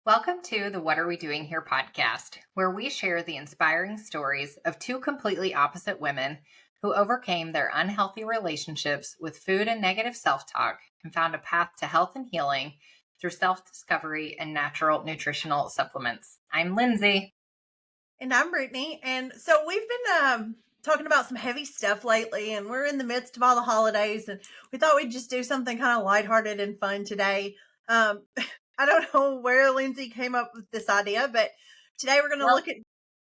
Welcome to the What Are We Doing Here podcast, where we share the inspiring stories of two completely opposite women who overcame their unhealthy relationships with food and negative self-talk and found a path to health and healing through self-discovery and natural nutritional supplements. I'm Lindsay. And I'm Brittany. And so we've been talking about some heavy stuff lately, and we're in the midst of all the holidays, and we thought we'd just do something kind of lighthearted and fun today. I don't know where Lindsay came up with this idea, but today we're going to look at.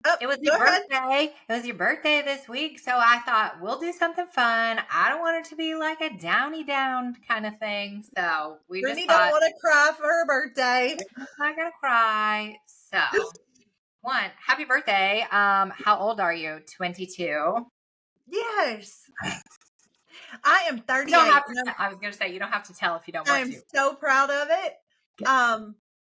Oh, It was your birthday. It was your birthday this week, so I thought we'll do something fun. I don't want it to be like a downy down kind of thing, so we Brittany just thought, don't want to cry for her birthday. I'm not gonna cry. So, happy birthday. How old are you? 22. Yes, I am 38. You don't have to, I was gonna say you don't have to tell if you don't want I'm to. so proud of it.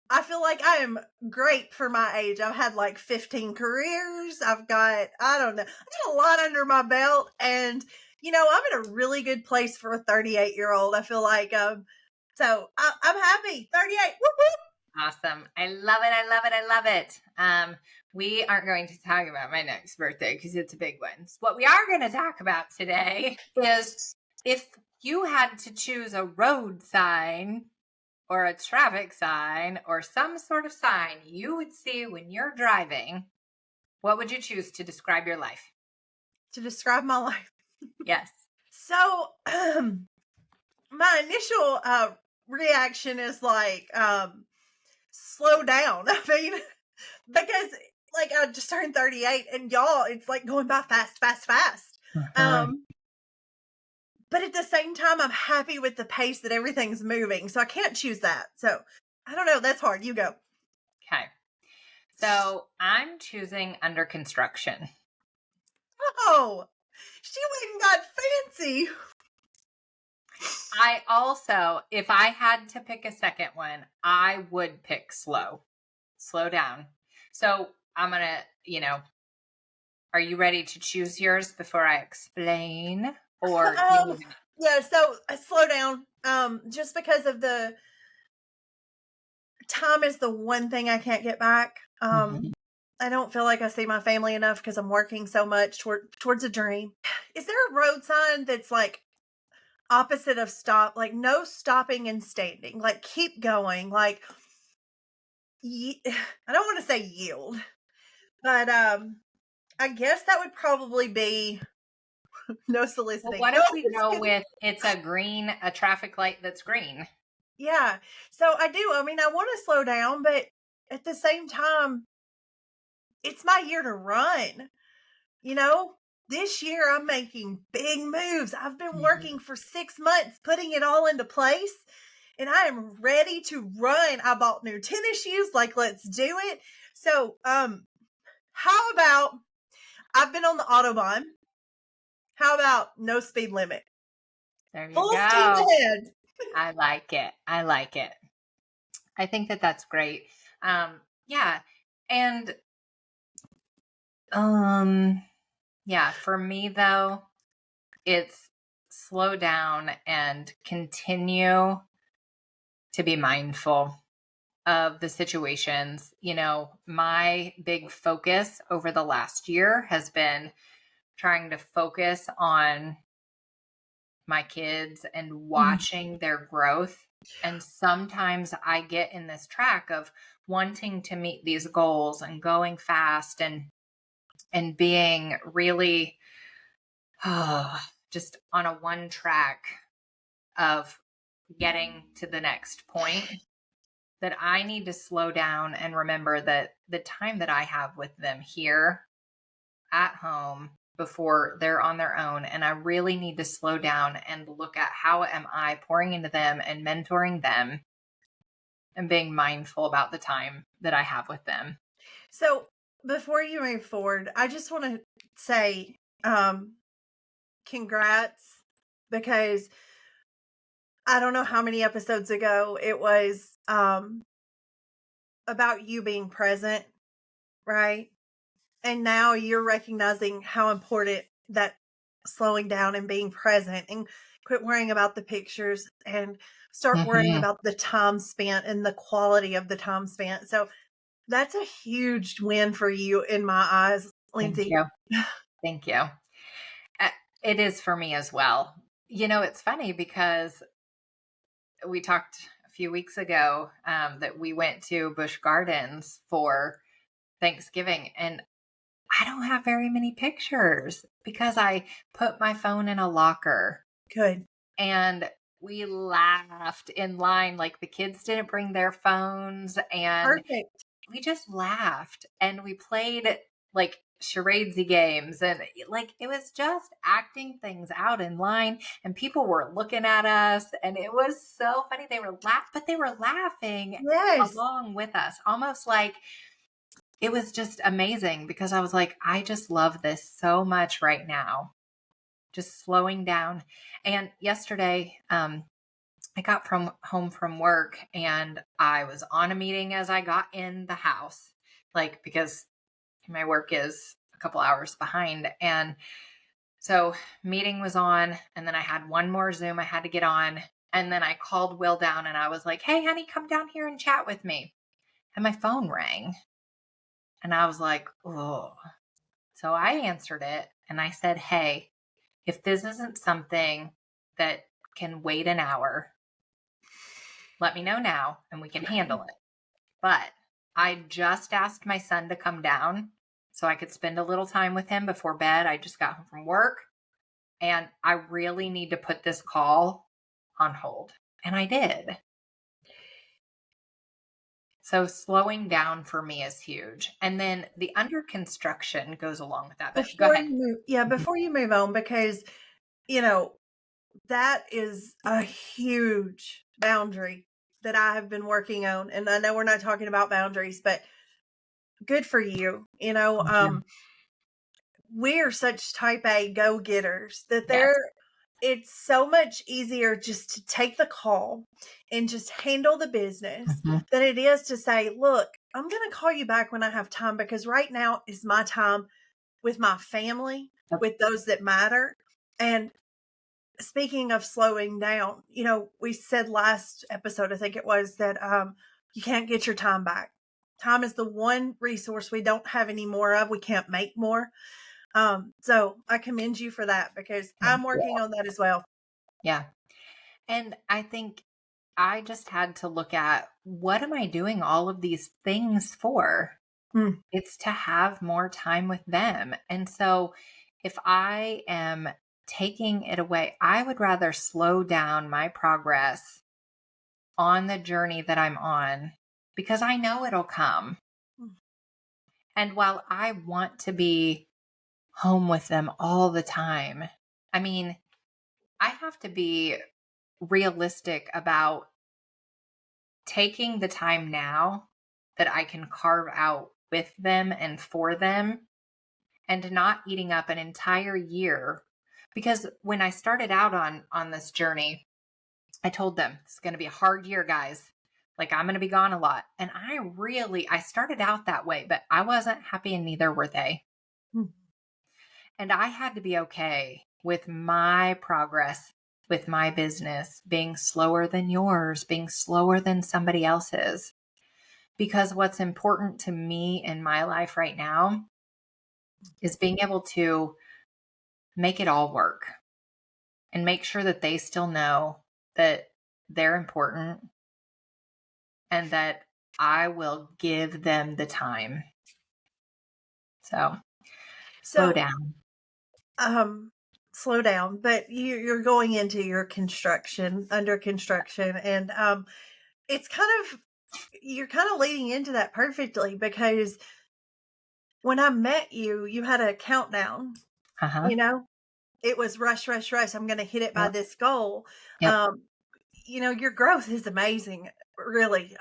I feel like I am great for my age. I've had like 15 careers. I've got, I don't know, I got a lot under my belt, and I'm in a really good place for a 38-year-old. I feel like, so I'm happy. 38. Whoop, whoop. Awesome. I love it. I love it. I love it. We aren't going to talk about my next birthday because it's a big one. What we are going to talk about today is if you had to choose a road sign or a traffic sign or some sort of sign you would see when you're driving, what would you choose to describe your life? To describe my life. Yes. So, my initial reaction is like, slow down. I mean, because like I just turned 38, and y'all, it's like going by fast. But at the same time, I'm happy with the pace that everything's moving, so I can't choose that. So I don't know. That's hard. You go. Okay. So I'm choosing under construction. Oh, she went and got fancy. I also, if I had to pick a second one, I would pick slow down. So I'm going to, are you ready to choose yours before I explain? Or yeah, so slow down. Just because of the time is the one thing I can't get back. I don't feel like I see my family enough because I'm working so much towards a dream. Is there a road sign that's like opposite of stop, like no stopping and standing, like keep going, like I don't want to say yield, but I guess that would probably be no soliciting. Well, what if we go with it's a traffic light that's green? Yeah. So I do. I mean, I want to slow down, but at the same time, it's my year to run. This year I'm making big moves. I've been working for 6 months, putting it all into place, and I am ready to run. I bought new tennis shoes. Like, let's do it. So, how about I've been on the Autobahn. How about no speed limit? There you Full go. steam ahead. I like it. I like it. I think that's great. Yeah. And yeah, for me though, it's slow down and continue to be mindful of the situations. My big focus over the last year has been trying to focus on my kids and watching their growth. And sometimes I get in this track of wanting to meet these goals and going fast and being really just on a one track of getting to the next point, that I need to slow down and remember that the time that I have with them here at home before they're on their own, and I really need to slow down and look at how am I pouring into them and mentoring them and being mindful about the time that I have with them. So before you move forward, I just want to say congrats, because I don't know how many episodes ago it was about you being present, right? And now you're recognizing how important that slowing down and being present and quit worrying about the pictures and start worrying Mhm. about the time spent and the quality of the time spent. So that's a huge win for you in my eyes, Thank Lindsay. you. Thank you. Uh, It is for me as well. It's funny because we talked a few weeks ago that we went to Busch Gardens for Thanksgiving, and I don't have very many pictures because I put my phone in a locker, Good. and we laughed in line. Like the kids didn't bring their phones, and Perfect. we just laughed and we played like charadesy games, and like it was just acting things out in line, and people were looking at us, and it was so funny. They were laughing Yes. along with us, almost like it was just amazing because I was like, I just love this so much right now, just slowing down. And yesterday, I got from home from work and I was on a meeting as I got in the house, like because my work is a couple hours behind. And so meeting was on, and then I had one more Zoom I had to get on. And then I called Will down and I was like, hey, honey, come down here and chat with me. And my phone rang. And I was like, oh. So I answered it and I said, hey, if this isn't something that can wait an hour, let me know now and we can handle it. But I just asked my son to come down so I could spend a little time with him before bed. I just got home from work and I really need to put this call on hold. And I did. So slowing down for me is huge. And then the under construction goes along with that. But go Before ahead. you move, yeah, Mhm. before you move on, because, you know, that is a huge boundary that I have been working on. And I know we're not talking about boundaries, but good for you. Thank you. We're such type A go getters that Yes. it's so much easier just to take the call and just handle the business Mhm. than it is to say, look, I'm going to call you back when I have time because right now is my time with my family, Yep. with those that matter. And speaking of slowing down, we said last episode, I think it was, that you can't get your time back. Time is the one resource we don't have any more of. We can't make more. So I commend you for that because Thank I'm you. working on that as well. Yeah. And I think I just had to look at what am I doing all of these things for? Mm. It's to have more time with them. And so if I am taking it away, I would rather slow down my progress on the journey that I'm on because I know it'll come. Mm. And while I want to be home with them all the time, I mean, I have to be realistic about taking the time now that I can carve out with them and for them and not eating up an entire year, because when I started out on this journey, I told them it's going to be a hard year, guys. Like I'm going to be gone a lot. And I started out that way, but I wasn't happy and neither were they. Mm. And I had to be okay with my progress with my business being slower than yours, being slower than somebody else's. Because what's important to me in my life right now is being able to make it all work and make sure that they still know that they're important and that I will give them the time. So slow So, down. um, slow down, but you're going into your construction, under construction, and it's you're kind of leading into that perfectly because when I met you, you had a countdown. Uh huh. You know, it was rush, rush, rush. I'm going to hit it by Yep. this goal. Yep. Um, your growth is amazing, really.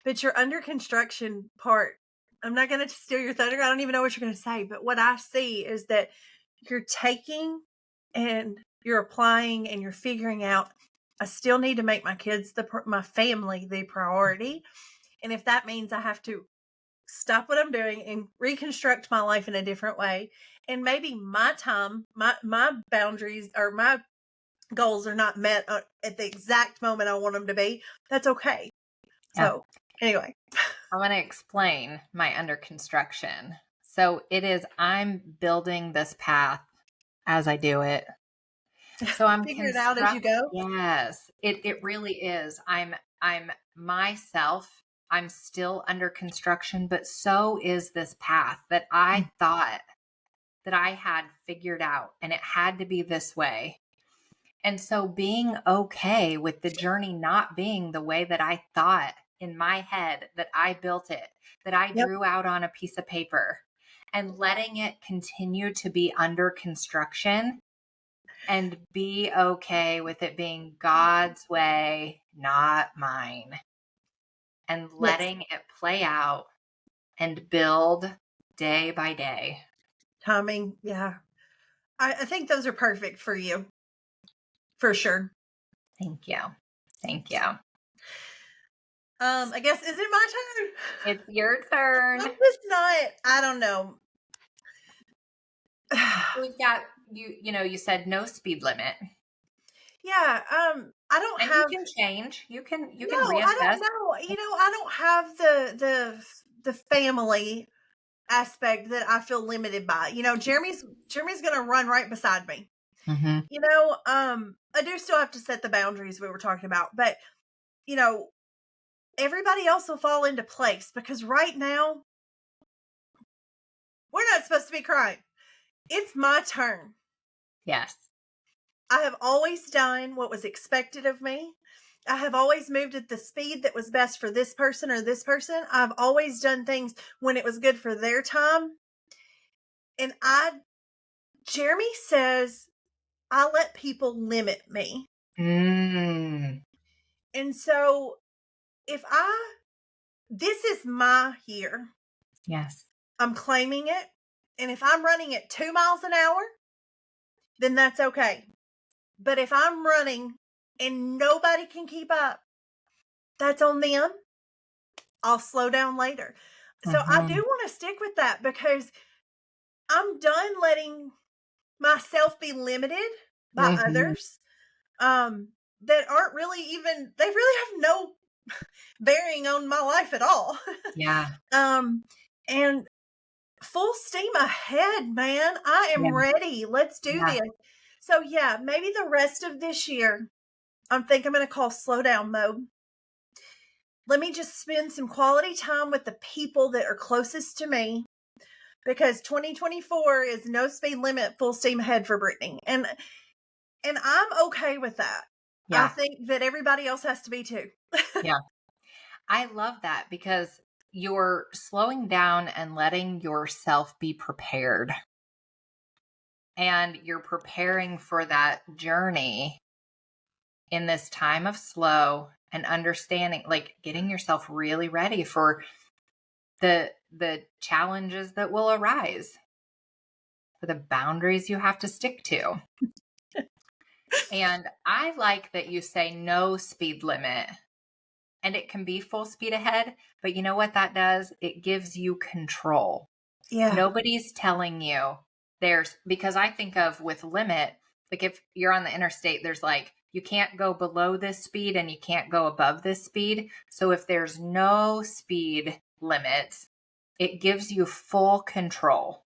But your under construction part, I'm not going to steal your thunder. I don't even know what you're going to say, but what I see is that you're taking and you're applying and you're figuring out. I still need to make my kids my family the priority, and if that means I have to stop what I'm doing and reconstruct my life in a different way. And maybe my time, my boundaries or my goals are not met at the exact moment I want them to be. That's okay. Yeah. So anyway, I want to explain my under construction. So it is, I'm building this path as I do it. So I'm figure it out as you go. yes, it really is. I'm myself. I'm still under construction, but so is this path that I thought that I had figured out, and it had to be this way. And so being okay with the journey not being the way that I thought in my head, that I built it, that I Yep. drew out on a piece of paper, and letting it continue to be under construction and be okay with it being God's way, not mine, and Yes. letting it play out and build day by day. Timing. Yeah. I think those are perfect for you. For sure. Thank you. Thank you. I guess is it my turn? It's your turn. I'm just not. I don't know. We've got you said no speed limit. Yeah. I don't And you have. can change. You can No, I don't reassess. know. I don't have the family aspect that I feel limited by. Jeremy's going to run right beside me. Mm-hmm. I do still have to set the boundaries we were talking about, but you know, everybody else will fall into place because right now we're not supposed to be crying. It's my turn. Yes. I have always done what was expected of me. I have always moved at the speed that was best for this person or this person. I've always done things when it was good for their time. And Jeremy says, I let people limit me. Mm. And so if this is my year, Yes. I'm claiming it. And if I'm running at 2 miles an hour, then that's okay. But if I'm running and nobody can keep up, that's on them. I'll slow down later. So I do Mm-hmm. want to stick with that because I'm done letting myself be limited by Mm-hmm. others that aren't really even, they really have no bearing on my life at all. Yeah. And full steam ahead, man. I Yeah. am ready. Let's do Yeah. this. So yeah, maybe the rest of this year, I'm going to call slow down mode. Let me just spend some quality time with the people that are closest to me because 2024 is no speed limit, full steam ahead for Brittaney. And I'm okay with that. I Yeah. think that everybody else has to be too. Yeah. I love that because you're slowing down and letting yourself be prepared. And you're preparing for that journey in this time of slow and understanding, like getting yourself really ready for the challenges that will arise, for the boundaries you have to stick to. And I like that you say no speed limit. And it can be full speed ahead, but you know what that does? It gives you control. Yeah. Nobody's telling you because I think of with limit, like if you're on the interstate, there's like, you can't go below this speed and you can't go above this speed. So if there's no speed limits, it gives you full control.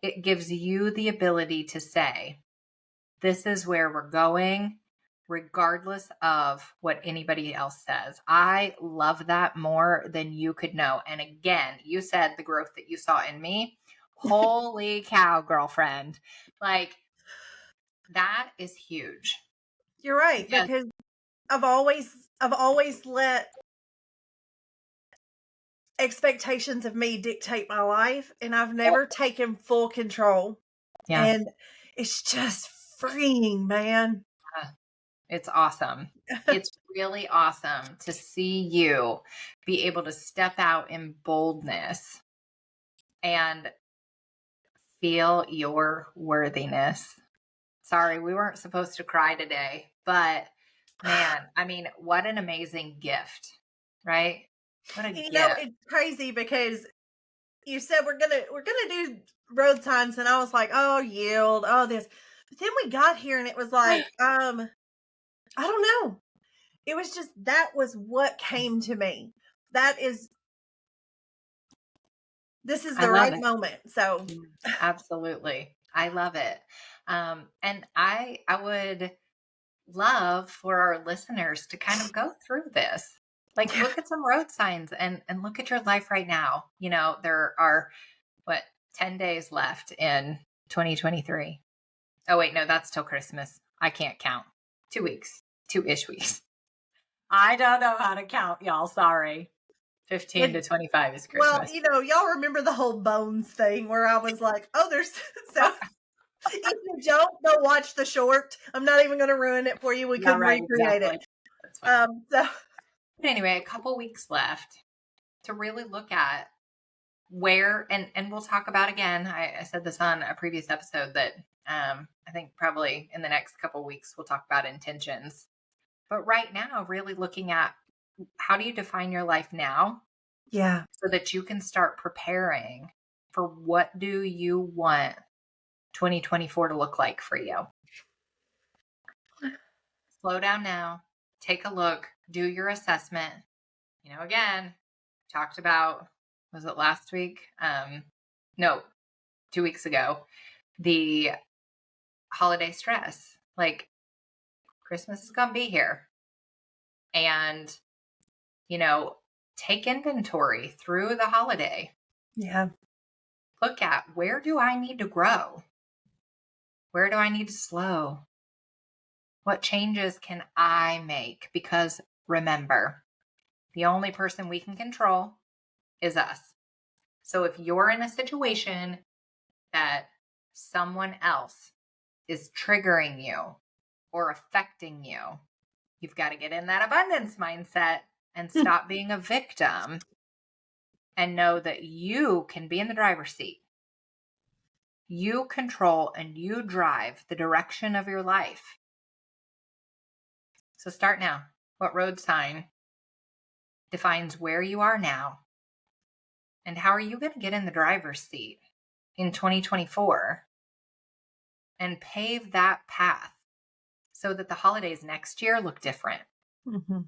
It gives you the ability to say, this is where we're going, regardless of what anybody else says. I love that more than you could know. And again, you said the growth that you saw in me. Holy cow, girlfriend. Like, that is huge. You're right Because, because I've always let expectations of me dictate my life and I've never taken full control. yeah, And it's just freeing, man. it's awesome. It's really awesome to see you be able to step out in boldness and feel your worthiness. Sorry, we weren't supposed to cry today, but man, I mean, what an amazing gift, right? What a You know, gift. it's crazy because you said we're gonna do road signs, and I was like, oh, yield, oh, this. But then we got here, and it was like, I don't know. It was just that was what came to me. That is this is I the love right it. moment. So Yeah, absolutely. I love it. And I would love for our listeners to kind of go through this. Like yeah, look at some road signs and look at your life right now. You know, there are what 10 days left in 2023. Oh wait, no, that's till Christmas. I can't count. 2 weeks. 2-ish weeks. I don't know how to count, y'all. Sorry. 15 to 25 is well, Christmas. y'all remember the whole bones thing where I was like, oh, there's so if you don't watch the short. I'm not even going to ruin it for you. We Yeah, couldn't right, recreate it. exactly. That's fine. So But anyway, a couple weeks left to really look at where and we'll talk about again. I said this on a previous episode that I think probably in the next couple weeks we'll talk about intentions. But right now, really looking at how do you define your life now yeah, so that you can start preparing for what do you want 2024 to look like for you. Slow down now, take a look, do your assessment. Again, talked about, was it last week? No, 2 weeks ago, the holiday stress. Like Christmas is going to be here. And, you know, take inventory through the holiday. yeah, Look at where do I need to grow? Where do I need to slow? What changes can I make? Because remember, the only person we can control is us. So if you're in a situation that someone else is triggering you or affecting you, you've got to get in that abundance mindset and stop being a victim and know that you can be in the driver's seat. You control and you drive the direction of your life. So start now. What road sign defines where you are now? And how are you going to get in the driver's seat in 2024 and pave that path so that the holidays next year look different? mm-hmm.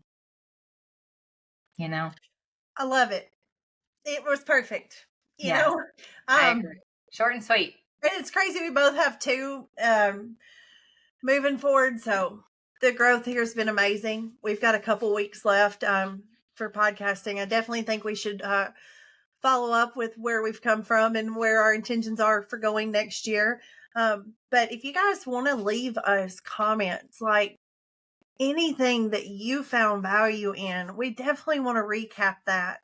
You know? I love it. It was perfect. You Yeah, know, I agree. Short and sweet. it's crazy. We both have two moving forward. So the growth here has been amazing. We've got a couple weeks left for podcasting. I definitely think we should follow up with where we've come from and where our intentions are for going next year. But if you guys want to leave us comments, like anything that you found value in, we definitely want to recap that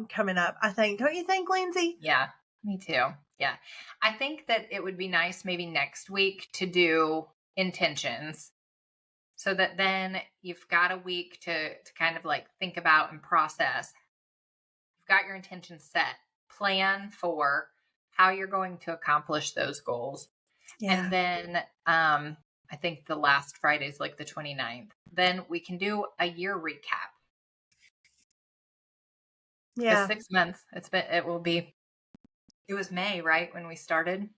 coming up. I think, don't you think, Lindsay? Yeah, me too. Yeah. I think that it would be nice maybe next week to do intentions so that then you've got a week to kind of like think about and process. You've got your intentions set, plan for how you're going to accomplish those goals. And Yeah. then I think the last Friday is like the 29th. Then we can do a year recap. Because Yeah. 6 months, it was May, right? When we started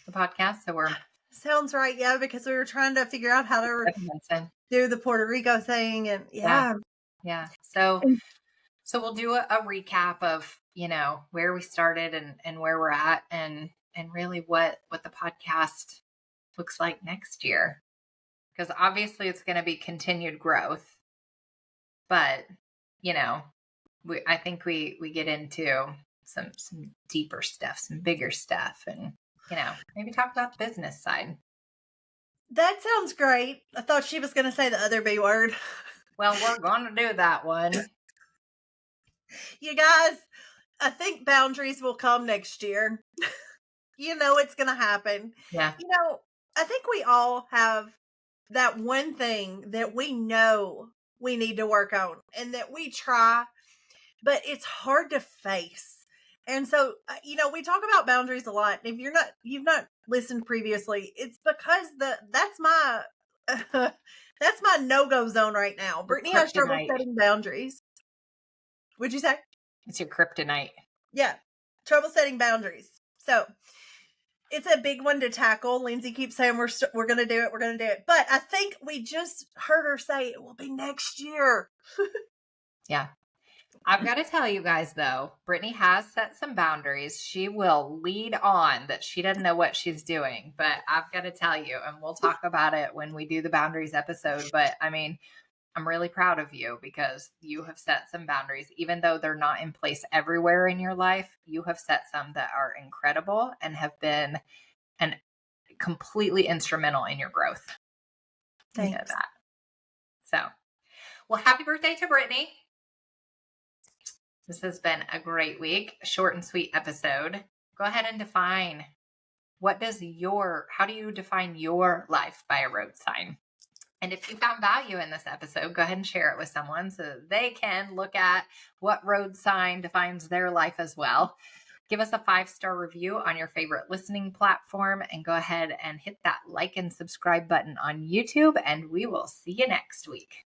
the podcast. So we're Sounds right. Yeah. Because we were trying to figure out how to 7 months in. do the Puerto Rico thing. And Yeah. yeah. Yeah. So we'll do a recap of, where we started and where we're at and really what the podcast looks like next year. Because obviously it's going to be continued growth, but I think we get into some deeper stuff, some bigger stuff, and maybe talk about the business side. That sounds great. I thought she was going to say the other B word. Well, we're going to do that one. You guys, I think boundaries will come next year. It's going to happen. Yeah. I think we all have that one thing that we know we need to work on and that we try, but it's hard to face. And so, we talk about boundaries a lot. If you've not listened previously, it's because that's my that's my no-go zone right now. Brittany has trouble Kryptonite. setting boundaries. Would you say? It's your kryptonite. Yeah. Trouble setting boundaries. So it's a big one to tackle. Lindsey keeps saying we're going to do it. We're going to do it. But I think we just heard her say it will be next year. Yeah. I've got to tell you guys, though, Brittaney has set some boundaries. She will lead on that she doesn't know what she's doing, but I've got to tell you, and we'll talk about it when we do the boundaries episode. But I mean, I'm really proud of you because you have set some boundaries, even though they're not in place everywhere in your life. You have set some that are incredible and have been and completely instrumental in your growth. Thanks. You know that. So, well, happy birthday to Brittaney. This has been a great week, short and sweet episode. Go ahead and define how do you define your life by a road sign? And if you found value in this episode, go ahead and share it with someone so they can look at what road sign defines their life as well. Give us a 5-star review on your favorite listening platform and go ahead and hit that like and subscribe button on YouTube, and we will see you next week.